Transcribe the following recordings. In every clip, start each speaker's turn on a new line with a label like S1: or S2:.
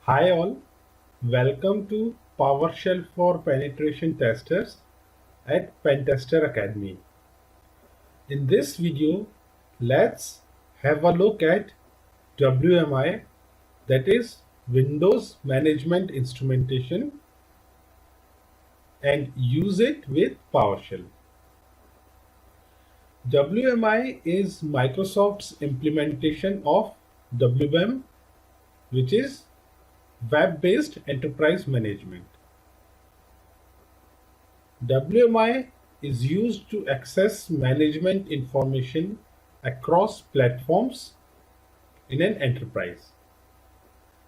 S1: Hi all, welcome to PowerShell for Penetration Testers at Pentester Academy. In this video, let's have a look at WMI, that is Windows Management Instrumentation, and use it with PowerShell. WMI is Microsoft's implementation of WM, which is Web-Based Enterprise Management. WMI is used to access management information across platforms in an enterprise.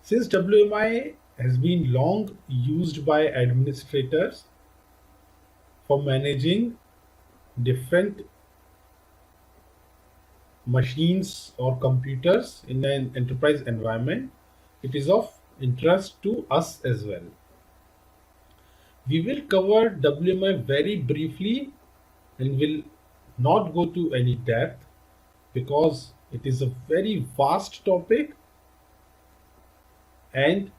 S1: Since WMI has been long used by administrators for managing different machines or computers in an enterprise environment, it is of interest to us as well. We will cover WMI very briefly and will not go to any depth because it is a very vast topic and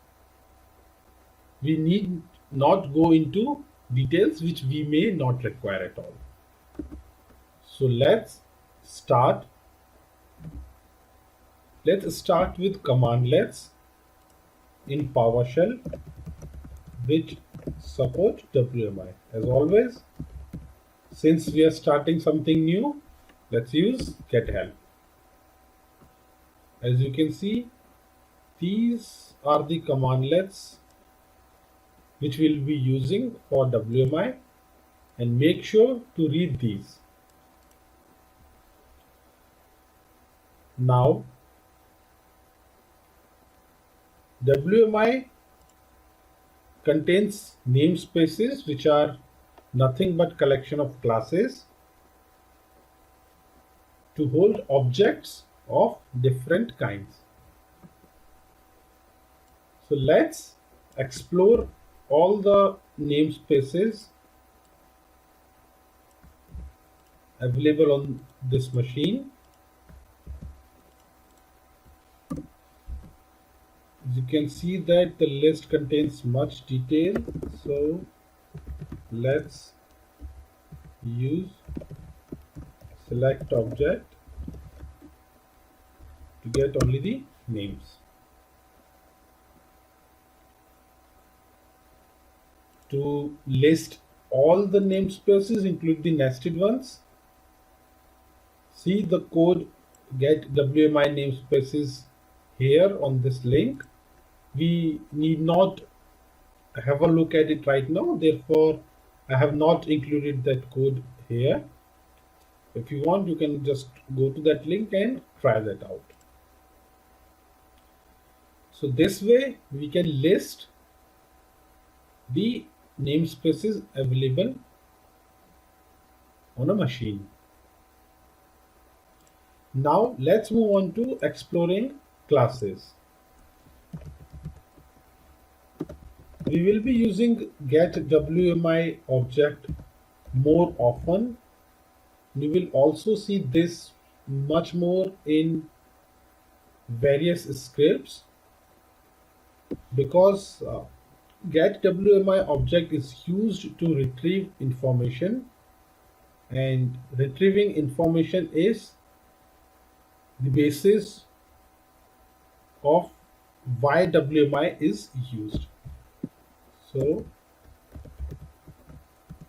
S1: we need not go into details which we may not require at all. So let's start. Let's start with commandlets in PowerShell which support WMI. As always, since we are starting something new, let's use get help. As you can see, these are the commandlets which we'll be using for WMI, and make sure to read these. Now, WMI contains namespaces which are nothing but collection of classes to hold objects of different kinds. So let's explore all the namespaces available on this machine. As you can see that the list contains much detail, so let's use select object to get only the names. To list all the namespaces, include the nested ones, see the code get WMI namespaces here on this link. We need not have a look at it right now, therefore I have not included that code here. If you want, you can just go to that link and try that out. So this way we can list the namespaces available on a machine. Now let's move on to exploring classes. We will be using get WMI object more often. You will also see this much more in various scripts because get WMI object is used to retrieve information, and retrieving information is the basis of why WMI is used. So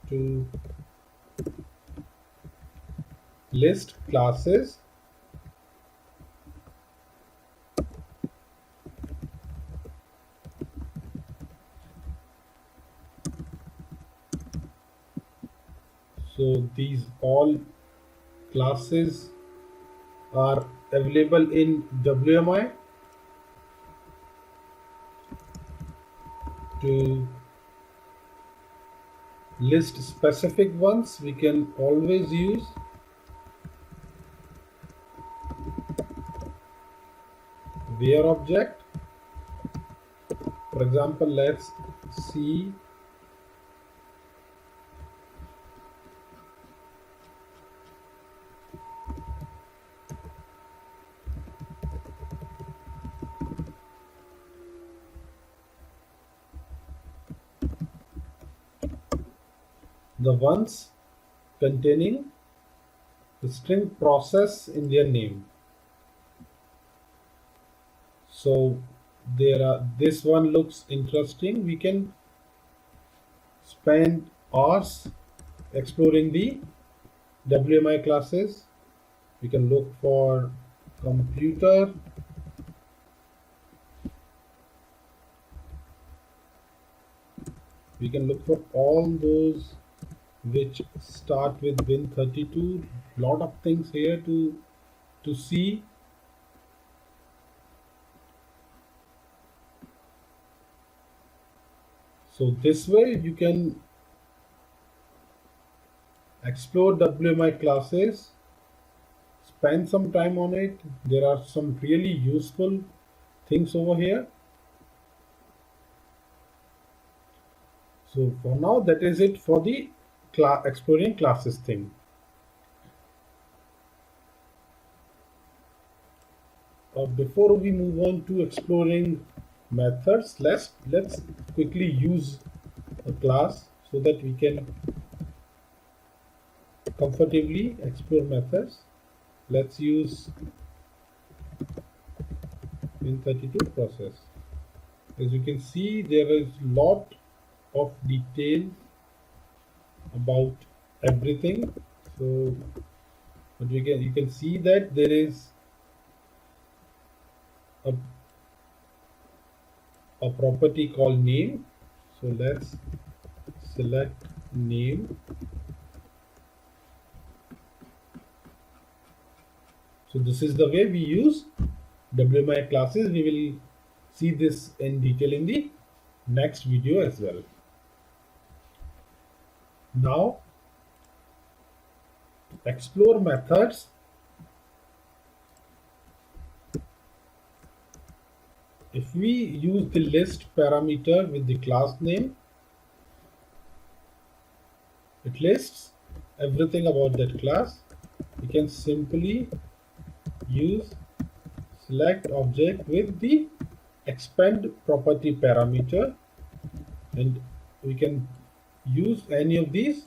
S1: to list classes, so these all classes are available in WMI. To list specific ones, we can always use where object. For example, let's see the ones containing the string process in their name. So this one looks interesting. We can spend hours exploring the WMI classes. We can look for computer, we can look for all those which start with Win32. Lot of things here to see. So this way you can explore WMI classes, spend some time on it. There are some really useful things over here. So for now, that is it for the exploring classes thing. Before we move on to exploring methods, let's quickly use a class so that we can comfortably explore methods. Let's use Win32 process. As you can see, there is lot of details about everything. So but you can see that there is a property called name. So let's select name. So this is the way we use WMI classes. We will see this in detail in the next video as well. Now, explore methods. If we use the list parameter with the class name, it lists everything about that class. We can simply use select object with the expand property parameter, and we can use any of these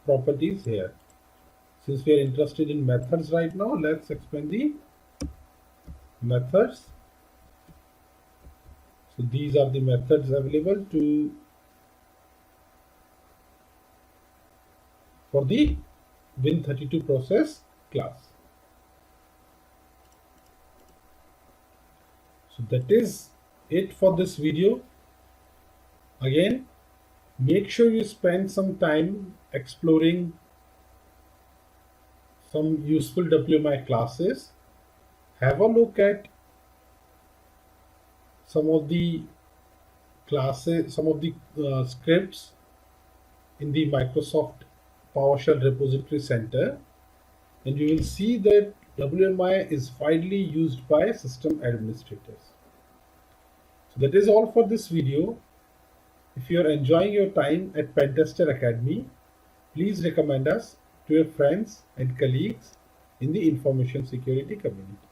S1: properties here. Since we are interested in methods right now, let's expand the methods. So these are the methods available for the Win32 process class. So that is it for this video. Again, make sure you spend some time exploring some useful WMI classes. Have a look at some of the classes, some of the scripts in the Microsoft PowerShell Repository Center, and you will see that WMI is widely used by system administrators. So that is all for this video. If you are enjoying your time at Pentester Academy, please recommend us to your friends and colleagues in the information security community.